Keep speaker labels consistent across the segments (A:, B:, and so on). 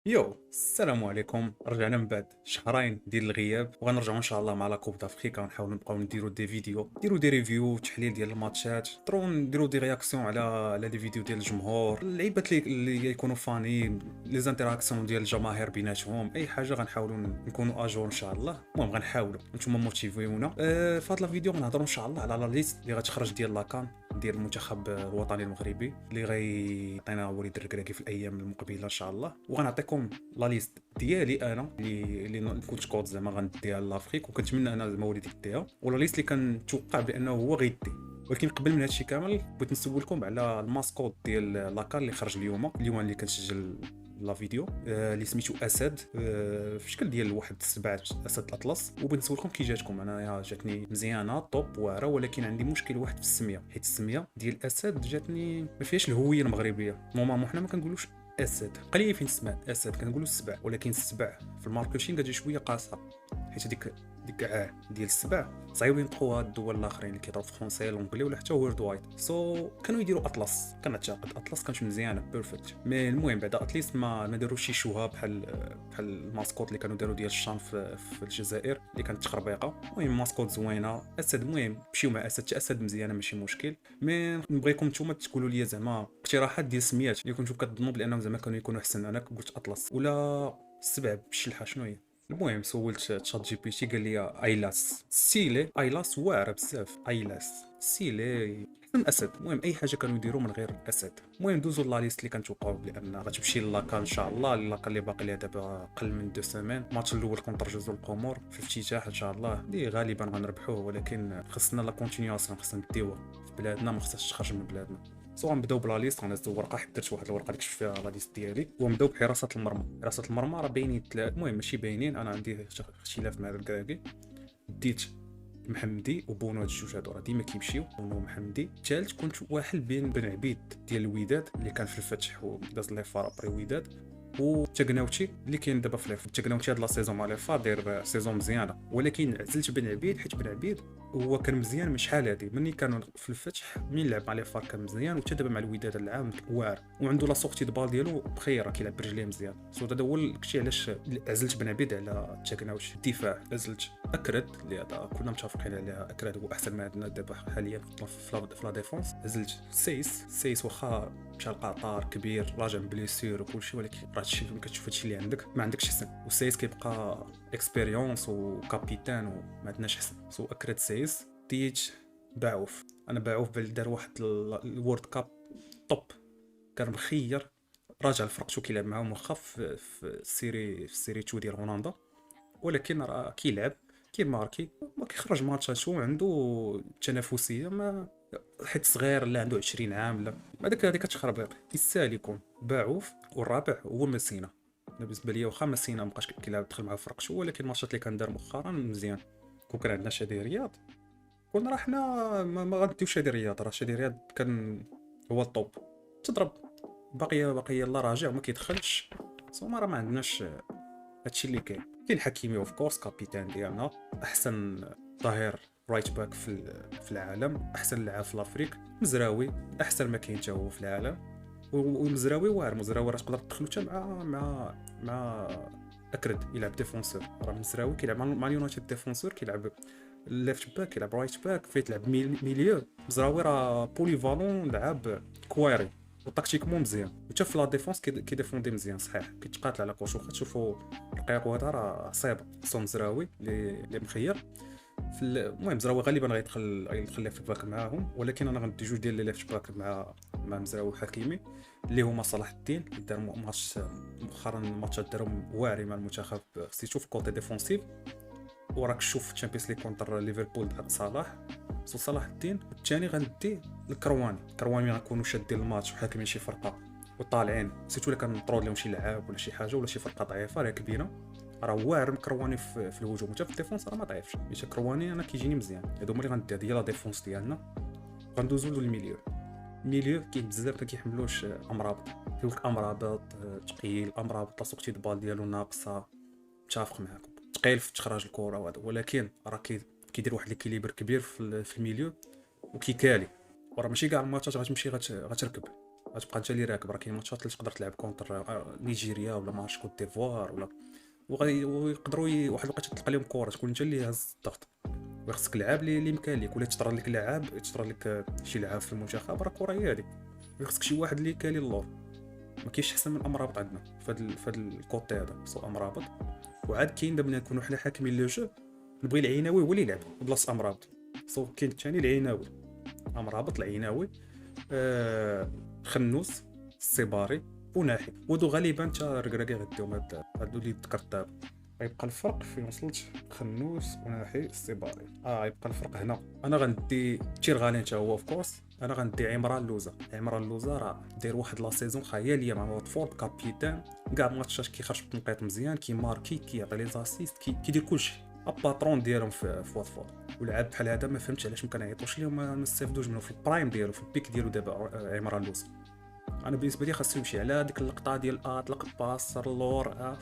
A: يو السلام عليكم. رجعنا من بعد شهرين ديال الغياب وغنرجعوا ان شاء الله مع لا كوب دافريكا. غنحاولوا نبقاو نديروا دي فيديو، نديروا دي ريفيو تحليل ديال الماتشات، نديروا دي رياكسيون على لي فيديو ديال الجمهور، اللعيبات اللي يكونوا فاني، لي زانتراكسيون ديال الجماهير بيناتهم، اي حاجه غنحاولوا نكونوا اجور ان شاء الله. المهم غنحاولوا نتوما موتيفيونا. في هذا الفيديو غنهضروا ان شاء الله على لا ليست اللي غتخرج ديال لاكان ديال المنتخب الوطني المغربي اللي غيعطينا وليد الركراكي في الايام المقبله ان شاء الله. وغنعطيكم لا ليست ديالي انا اللي كنت كود زعما غنديها لافريك، وكنتمنى انا زعما وليدي يديها، ولا ليست اللي كنتوقع بانه هو غيدي. ولكن قبل من هادشي كامل بغيت نسولكم على الماسكوت ديال لاكار اللي خرج اليوم اللي كنسجل لا فيديو، اللي سميتو اسد، في شكل ديال واحد السبع، اسد الاطلس. وبغيت نسولكم كي جاتكم. انا جاتني مزيانه طوب واعره، ولكن عندي مشكل واحد في السميه، حيت السميه ديال اسد جاتني ما فيهاش الهويه المغربيه. نورمالمون حنا ما كنقولوش اسد، قليل فين تسمع اسد، كنقولوا السبع، ولكن السبع في الماركتينغ كتجي شويه قاصحه، حيت ديك ديال السبع صعيب ينطقوها الدول الاخرين اللي كيهضروا فرونسي لونجلي ولا حتى وورد وايد. كانوا يديروا اطلس، كنعتقد اطلس كانت مزيانه بيرفكت. مي المهم بعدا اتليست ما داروش شي شوها بحال الماسكوت اللي كانوا داروا ديال الشام في الجزائر اللي كانت تخربيقه. المهم ماسكوت زوينه اسد. المهم مشيو مع اسد، حتى اسد مزيانه ماشي مشكل. مي نبغيكم نتوما تقولوا لي زعما اقتراحات ديال سميات اللي كنتو كتظنوا بانهم زعما كانوا يكونوا احسن. انا قلت اطلس ولا السبع بالشلحه شنو هي. المهم سولت تشات جي بي تي قال لي ايلاس ستيلي، ايلاس واعره بزاف، ايلاس ستيلي احسن اسد. المهم اي حاجه كانوا يديروا من غير الاسد. المهم دوزو لا ليست اللي كنتوقعوا بان غتمشي لاكا ان شاء الله. لاكا اللي باقي لها دابا اقل من 2 سيمين. الماتش الاول كونتر جزر القمر في الافتتاح ان شاء الله اللي غالبا غنربحوه، ولكن خصنا لا كونتينياسيون، خصنا نديوها في بلادنا، ما خصهاش تخرج من بلادنا. غنبداو بلا ليست. غنهز ورقه، حضرت واحد الورقه اللي كتب فيها لا ليست ديالي، ونبداو بحراسه المرمى. حراسه المرمى راه باينين ثلاث، المهم ماشي باينين، انا عندي اختلاف مع الكراكي. ديت محمدي وبونو، هاد الجوج هادو راه ديما كيمشيو. بونو محمدي. الثالث كنت واحد بين بن عبيد ديال الوداد اللي كان في الفتح وداز لي فار ابري وداد، وتاكناوتي اللي كاين دابا في ليف. تاكناوتي هاد لا سيزون مع لي فار داير سيزون مزيانه، ولكن عزلت بن عبيد حيت بن عبيد هو كان مزيان من شحال هادي، ملي كانوا في الفتح منين لعب مع لي فار كان مزيان، وحتى دابا مع الوداد العام واعر، وعنده لا سورتي دو بال ديالو بخيره، كيلعب برجليه مزيان. هذا هو الشيء علاش عزلت بن عبيد على تاكناوتي. الدفاع عزلت اكرد اللي هذا كنا متفقين عليه، اكرد هو احسن ما عندنا دابا حاليا في لا ديفونس. عزلت سيس واخا مشى لقطر كبير، راجع من بليسير وكلشي، ولكن راه هادشي فين كتشوف هادشي اللي عندك ما عندكش حسن. وسيس كيبقى اكسبيريونس وكابيتان وما عندناش حسن. اكرد سيس. ديت باعوف. انا باعوف دار واحد الورد كاب توب، كان مخير، راجع لفرقتو كيلعب معاهم واخا في السيري 2 ديال هولندا، ولكن راه كيلعب كيماركي ما كيخرج ماتشات، عنده تنافسيه. ما حيت صغير لا عنده 20 عام لا هذيك كتخرب. يستاهل يكون باعوف. والرابع هو مسينا. بالنسبه ليا واخا مسينا مابقاش كيلعب دخل مع فرقته، ولكن الماتشات اللي كان دار مؤخرا مزيان. كون كان عندنا شادي رياض كنا راه حنا ما غنديوش شادي رياض، راه شادي رياض كان هو الطوب. تضرب باقي الله راجع وما كيدخلش. سوما راه ما عندناش هادشي اللي كاين حكيمي اوف كورس كابيتان ديالنا، احسن ظهير رايت باك في العالم، احسن لاعب في الافريق. مزراوي احسن ما كاين حتى هو في العالم. ومزراوي واعر. مزراوي راه تقدر تدخلو حتى مع اكرد يلعب ديفونسور. راه مزراوي كيلعب مع اليونايتد ديفونسور، كيلعب ليفت باك، كيلعب رايت باك، فيه تلعب ميليو. مزراوي راه بوليفالون، لعب كوايري وتكتيكمون مزيان، وحتى في لا ديفونس كيديفوندي مزيان صحيح، كيتقاتل على كوش. واخا تشوفوا الرقيق هذا راه صعيب. مزراوي اللي مخير المهم مزراوي غالبا غيدخل ليفت باك معاهم، ولكن انا غندي جوج ديال لي ليفت باك مع مزراوي وحكيمي اللي هما صلاح الدين اللي دار ماتش مؤخرا. الماتشات دارهم واعرين مع المنتخب، خصني تشوف كوتي ديفونسيف. وراك شوف تشامبيونز ليغ كونتر ليفربول بحق صلاح. صلاح الدين. والثاني غندي الكرواني غنكونوا شادين الماتش وحاكمين شي فرقه وطالعين، سيتو الا كان طرود لهم شي لعاب ولا شي حاجه ولا شي فرقه ضعيفه راه كبيره. راه واعر مكرواني في الهجوم، حتى في الديفونس راه ما ضعيفش. ماشي كرواني انا كيجيني مزيان. هادو هما اللي غندي، هي لا ديفونس ديالنا. غندوزو للميليو. الميليو كاين بزاف ما كيحملوش امرابط، كيقول لك امرابط ثقيل، امرابط لاصوقتي البال ديالو ناقصه. متفق معاكم، ثقيل في تخراج الكره وهذا، ولكن راه كيدير واحد ليكيليبر كبير في الميليو وكيكالي. وراه ماشي كاع الماتشات غتمشي غتركب. غتبقى انت اللي راكب. راه كاين ماتشات اللي تقدر تلعب كونتر نيجيريا ولا ماتش كوت ديفوار ولا ويقدروا واحد الوقيته تلقى لهم كره تكون انت اللي هاز الضغط، وخصك لعاب اللي مكان ليك، ولا تطرى لك لاعب، تطرى لك شي لاعب في المنتخب، راه الكره هي هذيك، خصك شي واحد اللي كالي اللور. ما كاينش احسن من امرابط عندنا في هذا الكوتي هذا، سو امرابط. وعاد كاين دابا نكونوا حنا حاكمين لو جو، نبغي العيناوي هو اللي يلعب بلاصه امرابط. سو كاين الثاني العيناوي، امرابط العيناوي، خنوس، السيباري وناحي، ودو غالبا تا ركراكي غديهم هادو اللي ذكرت دابا. غيبقى الفرق فين وصلت خنوس وناحي السيباري. يبقى الفرق هنا. انا غندي تيرغالين حتى هو اوف كورس. انا غندي عمران لوزا. عمران لوزا راه داير واحد لا سيزون خياليه مع واتفورد، كابيتان كاع الماتشات كيخرج بتنقيط مزيان، كيماركي، كيعطي لي زاسيست، كيدير كلشي. الباترون ديالهم في واتفورد. ولعب بحال هذا ما فهمتش علاش ما كنعيطوش ليه وما نستافدوش منه في البرايم ديالو، في البيك ديالو دابا عمران لوزا. انا بالنسبه لي خاصو يمشي على ديك اللقطه ديال اطلق باس اللور.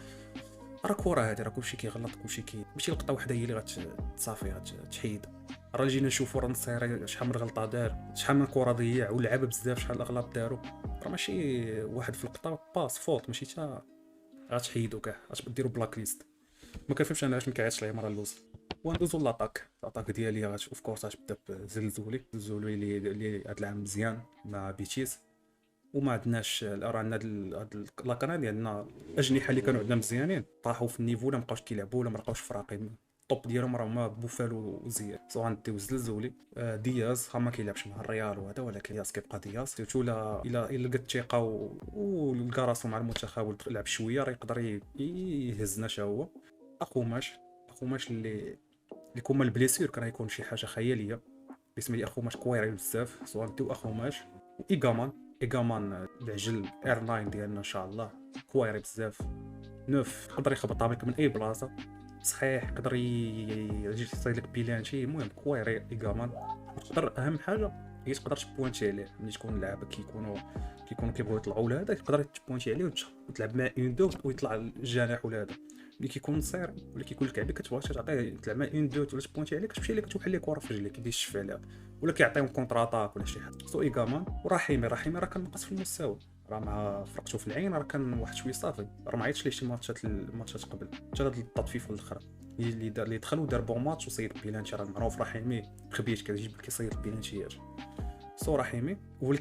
A: راه كره هادي، راه كلشي كيغلط، كلشي ماشي لقطه وحده هي اللي غتصافي غتحيد. راه جينا نشوفوا راه النصيري شحال من غلطه دار، شحال من كره ضيع، ولعب بزاف، شحال الاغلاط داروا. راه ماشي واحد في اللقطه باس فوت، ماشي تا غتحيدو كاع، غتديروا بلاك ليست. ما كنفهمش انا علاش ما كيعيطش ليه مرة لوز. وندوزو لاطاك ديالي اوف كورس غتبدا بزلزولي اللي هاد العام مزيان مع بيتيس. وما عندناش راه عندنا هاد لاكانا ديالنا اجنحه اللي كانوا عندنا مزيانين طاحوا في النيفو، ولا مابقاوش كيلعبوا، ولا ما بقاوش فراقين. الطوب ديالهم راه هما بوفالو وزياد. سو غنديو الزلزولي. دياز ما كيلعبش مع الريال وهذا، ولكن دياز كيبقى دياز سيرتو الا لقى الثقه ولقى راسو مع المنتخب ولعب شويه، راه يقدر يهزنا حتى هو. اخوماش اللي كوما البليسير كان يكون شي حاجه خياليه. بالنسبه لي اخوماش كويري بزاف. سو غنديو اخوماش ايغامان العجل اير 9 ديالنا ان شاء الله كويري بزاف. نوف يقدر يخبطها لك من اي بلاصه، صحيح يقدر يجي يصيد لك بيلانشي. المهم كويري ايغامان تقدر، اهم حاجه هي تقدر تبوانتي عليه ملي تكون اللعابه كيكونوا كيبغيو يطلعوا لهذا، تقدر تبوانتي عليه وتلعب مع اون دو ويطلع الجناح ولا هذا. ملي كيكون صير ولا كيكون الكعبي كتبغي تعطيه تلعب مع اون دو ولا تبوانتي عليه، كتمشي ليه كتوحل ليه كره في رجليه كيدير الشف عليها، ولا كيعطيهم كونتر اتاك ولا شي حاجه. سو ايغامان ورحيمي راه كان ناقص في المستوى، راه مع فرقته في العين راه كان واحد شويه صافي. راه ما عيطش ليه شي الماتشات قبل حتى هاد التطفيف الاخر اللي دخل ودار بون ماتش وصيد بيلانتي. راه معروف رحيمي خبيت كيجيب كيصيد البيلانتيات. سو رحيمي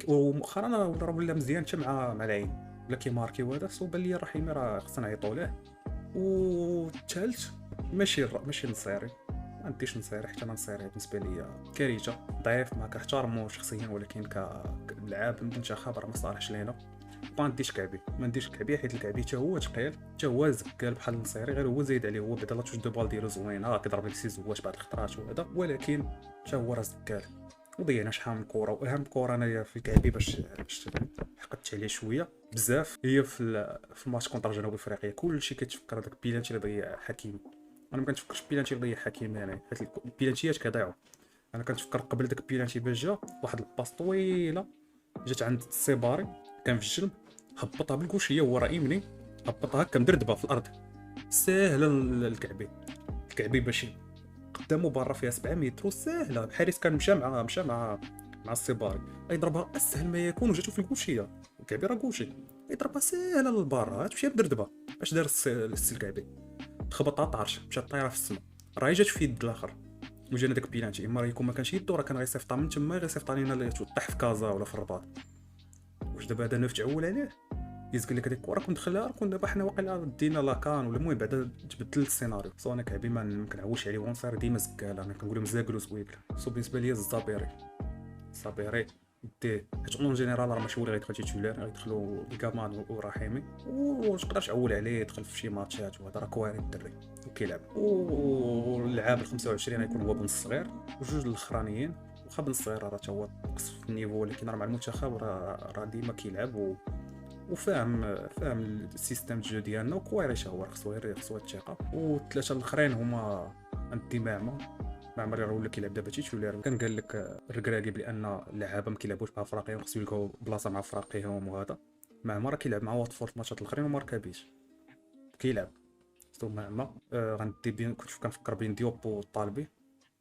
A: ومؤخرا ولا مزيان حتى مع العين، ولا كيماركي وهذا. سو بان لي رحيمي راه خصنا نعيطوا ليه. والثالث ماشي نصيري، ما عنديش نصيري حتى انا. نصيري بالنسبه لي كارثه، ضعيف، ما كنحترمو شخصيا، ولكن كلاعب المنتخب راه ما صالحش لينا. ما عنديش كعبي حيت الكعبي حتى هو ثقيل، حتى هو زكال بحال النصيري، غير هو زايد عليه. هو بعدا لا توش دو بال ديالو زوينه، كيضرب لك سي زواج بعض الخطرات وهذا، ولكن حتى هو راه زكال. وضيعنا شحال من كره. واهم كره انايا في كعبي باش حقدت عليه شويه بزاف هي في الماتش كونتر جنوب افريقيا. كلشي كيتفكر هذاك البيلانتي اللي ضيع حكيم. انا ما كنتفكرش البيلانتي اللي ضيع حكيم يعني، حيت البيلانتيات كيضيعوا. انا كنتفكر قبل داك البيلانتي باش جا واحد الباس طويله جات عند السيباري كان في الجنب، هبطها بالكوشيه هو راه يمني، هبطها هكا مدردبه في الارض ساهله. الكعبي باش قدامه برا فيها 7 متر ساهله. الحارس كان مشى مع السيباري يضربها اسهل ما يكون، وجاتو في الكوشيه. الكعبي راه كوشي يضربها ساهله للبرا، تمشي مدردبه. اش دار السي الكعبي؟ تخبطها طارش مشات طايره في السما، راه جات في يد الاخر. وجانا داك بيلانتي، اما يكون ما كانش يدو راه كان غيصيفطها من تما، غيصيفط علينا اللي طيح في كازا ولا في الرباط. واش دابا هذا نوف تعول عليه يزقل لك هذيك الكره كون دخلها، كون دابا حنا واقيلا دينا لاكان ولا المهم بعدا تبدل السيناريو. سو انا كعبي ما كنعولش عليه ونصير ديما زكال، انا كنقول لهم زاكلو زويكل. سو بالنسبه ليا الزابيري ديه، حيت اون جينيرال راه ماشي هو اللي غيدخل تيتولار، غيدخلوا ايغامان ورحيمي، وتقدر تعول عليه يدخل في شي ماتشات وهذا راه كواري الدري وكيلعب. واللعاب ال 25 غيكون هو بن الصغير، وجوج الاخرانيين واخا بن الصغير راه هو نقص في النيفو، ولكن راه مع المنتخب راه ديما كيلعب وفاهم السيستم جو ديالنا. وكويري هو خصو الثقه. والثلاثه الاخرين هما عندي معمر راه ولا كيلعب دابا تيتولار. كان قال لك الركراكي بان اللعابه ما كيلعبوش مع فراقيهم، خصو يلقاو بلاصه مع فراقيهم. وهذا معمر كيلعب مع واتفورد الماتشات الاخرين وما ركبيش كيلعب. سو معمر غندي كنت كنفكر بين ديوب والطالبي.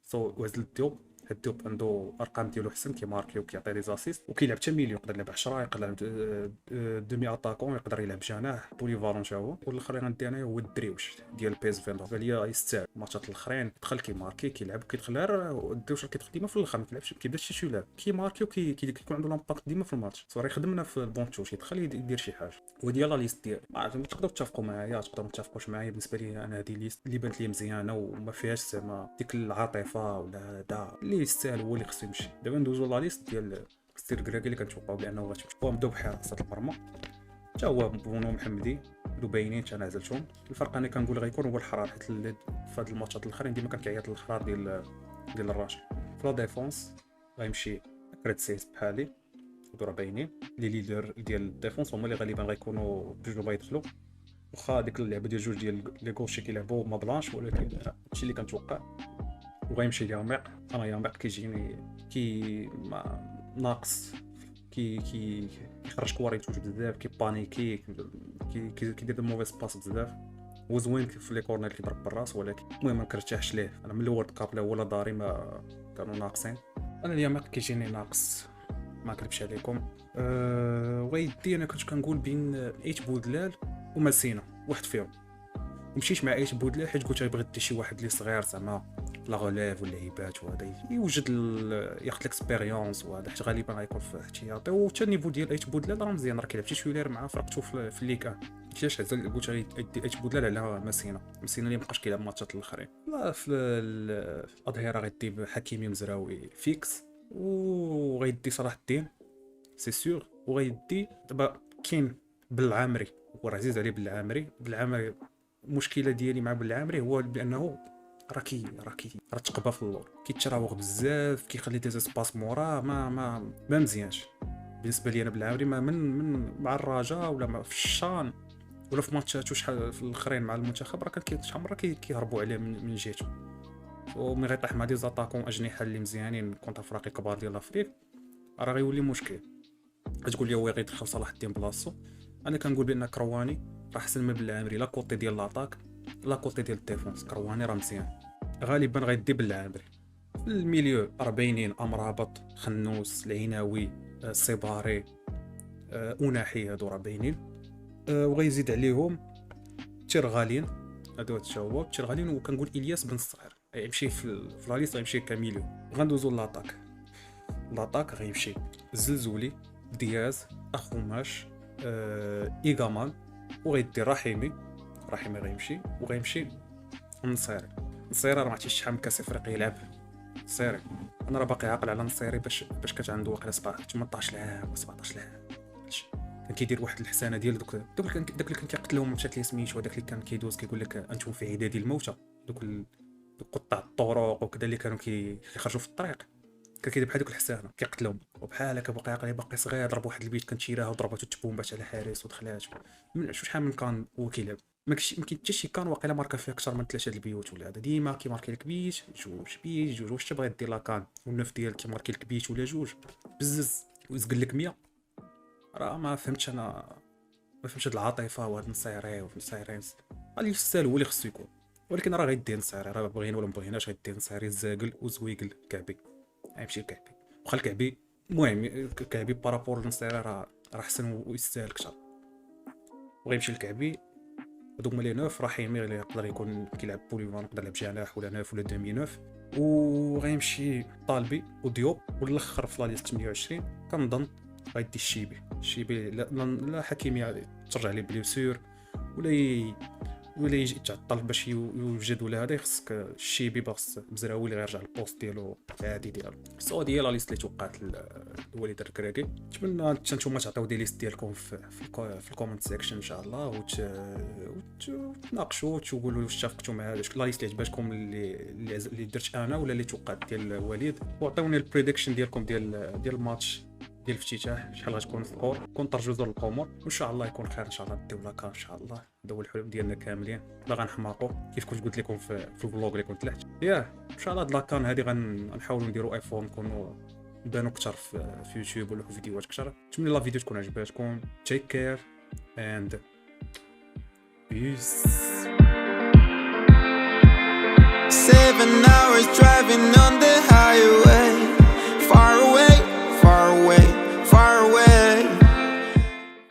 A: سو وزلت ديوب واحد ديوب عنده ارقام ديالو حسن كيماركي وكيعطي لي زاسيست وكيلعب حتى ميليو، يقدر يلعب 10 يقدر يلعب دومي اتاكون يقدر يلعب جناح بوليفالون تا هو. والاخر اللي غندي انا هو الدريوش ديال بيس فيندور قال لي يستاهل الماتشات الاخرين دخل كيماركي كيلعب وكيدخل غير الدريوش كيدخل ديما في الاخر ما كيلعبش كيبداش شي يلعب كيماركي وكيكون عنده لامباكت ديما في الماتش. صوري خدمنا في البونتوش يدخل يدير شي حاجه وديال لا ليست ديالي. تقدروا تتفقوا معايا تقدروا ما تتفقوش معايا، بالنسبه لي انا هذه ليست اللي بانت لي مزيانه وما فيهاش زعما ديك العاطفه ولا دا اللي يستاهل هو اللي خصو يمشي. دابا ندوزو لا ليست ديال ستير كراكي اللي كنتوقعوا بانه غتمشي. نبداو بحراسه المرمى حتى هو بونو محمدي لو باينين حتى انا عزلتهم. الفرق انا كنقول غيكون هو الحرار، حيت في هاد الماتشات الاخرين ديما كنعيط للحرار ديال الراجل. في لا ديفونس غيمشي كريتسيس بحالي ودور باينين لي ليدر ديال الديفونس هما اللي غالبا غيكونوا بجوج غيدخلوا، واخا ديك اللعبه ديال جوج ديال لي غوشي كيلعبوا ما بلانش، ولكن هادشي اللي كنتوقع. وغيمشي يامق. انا يامق كيجيني ناقص كيخرج كواريتوش بزاف، كيبانيكي كيدير دو موفيس باس بزاف. هو زوين في لي كورنر كيضرب بالراس، ولكن المهم ما كنرتاحش ليه. انا من الورد كاب لا ولا داري ما كانوا ناقصين. انا اليامق كيجيني ناقص ما كذبش عليكم. ويدي انا كنت كنقول بين ايت بودلال وماسينا واحد فيهم. مشيت مع ايت بودلال حيت قلت غيبغي دي شي واحد اللي صغير زعما لا غوليف واللعيبات وهذا يوجد ياخذ الاكسبيريونس، وهذا حيت غالبا غيكون في احتياطي. وحتى النيفو ديال ايت بودلال راه مزيان، راه كيلعب شي شويه مع فرقته في الليغ 1. علاش عزل قلت غيدي ايت بودلال على ماسينا اللي مابقاش كيلعب ماتشات الاخرين. لا في الاظهره غيدي حكيمي مزراوي فيكس، وغيدي صلاح الدين سي سور، وغيدي دابا كاين بالعامري وراه عزيز عليه بالعامري. المشكله ديالي مع بالعامري هو بانه راه تقبى في اللور، كيتراوغ بزاف، كيخلي دي سباس موراه ما مزيانش بالنسبه لي. انا بالعامري ما من مع الرجاء ولا في الشان ولا في ماتشات وشحال في الاخرين مع المنتخب راه كان شحال مره كيهربوا عليه من جهته. وملي غيطيح مع دي زاتاكون اجنحه اللي مزيانين كونتر فريق كبار ديال الافريق راه غيولي مشكل. غتقول لي هو غيدخل صلاح الدين بلاصتو. انا كنقول بان كرواني راه احسن من بالعامري، لا كوتي ديال لاطاك لا كوتي ديال الديفونس. كرواني راه مزيان، غالبا غيدي بالعامري. في الميليو اربعينين امرابط خنوس العناوي الصباري اوناحي هادو راه باينين. وغيزيد عليهم تيرغالين، هادو هو تيرغالين. وكنقول الياس بن الصغير يمشي في لا ليست، غيمشي كميليو. غندوزو لاطاك غيمشي الزلزولي دياز اخوماش ايغامان، وغيدي رحيمي غيمشي، وغيمشي النصيري راه ما عرفتش شحال من كاس افريقيا يلعب النصيري. انا راه باقي عاقل على النصيري باش كانت عنده واقيلا 18 عام 17 عام كان كيدير واحد الحسانه ديال داك اللي كان كيقتلهم مشات ليه سميتو، هذاك اللي كان كيدوز كيقول لك انتم في عداد الموتى، دوك قطاع الطرق وكذا اللي كانوا كيخرجوا في الطريق، كان كيدير بحال دوك الحسانه كيقتلهم. وبحال هكا باقي عاقل باقي صغير ضرب واحد البيت كان تيراه وضرباتو تبومبات على حارس ودخلات من شحال من كان هو كيلعب. ما كاين حتى شي كان واقيلا ماركا فيه اكثر من 3 البيوت ولا هذا، ديما كيماركي لك بيت جوج واش تبغي دير لاكان والنف ديال كيماركي لك بيت ولا جوج بزز ويزقل لك 100. راه ما فهمتش هاد العاطفه وهاد النصيري اللي يستاهل هو اللي خصو يكون. ولكن راه غيدي نصيري، راه بغينا ولا ما بغيناش غيدي نصيري الزاقل وزويقل كعبي غيمشي الكعبي. واخا الكعبي المهم الكعبي بارابور للنصيري راه احسن ويستاهل اكثر، وغيمشي الكعبي. هادو هما لي نوف. رحيمي اللي يقدر يكون كيلعب بوليفون، يقدر يلعب جناح ولا نوف ولا دومي نوف. وغيمشي طالبي وديوب. والاخر في لا ليست 28 كنظن غيدي الشيبي لا حكيمي ترجع ليه بليسور ولا يجي يتعطل باش يوجد ولا هذا، خصك الشيبي باص مزراوي اللي غيرجع للبوست ديالو العادي ديالو. سو ديال لا ليست اللي توقعت الوليد الكراكي. نتمنى نتوما تعطيو دي ليست ديالكم في الكومنت سيكشن ان شاء الله، وتناقشوا وتقولوا واش اتفقتوا مع هذا لا ليست اللي عجبتكم اللي درت انا ولا اللي توقعت ديال الوليد. وعطيوني البريدكشن ديالكم ديال الماتش ديال الافتتاح، شحال غتكون السكور. كون ترجو القمر وان شاء الله يكون خير ان شاء الله. نديو لاكا ان شاء الله، هذا هو الحلم ديالنا كاملين. لا غنحماقوا كيف كنت قلت لكم في الفلوغ اللي كنت لحت ان شاء الله. هاد لاكان هذه غنحاولوا نديروا ايفون نكونوا نبانوا اكثر في يوتيوب ولا في فيديوهات اكثر. نتمنى لا فيديو تكون عجباتكم. تيك كير اند بيس.
B: 7 hours driving on the highway.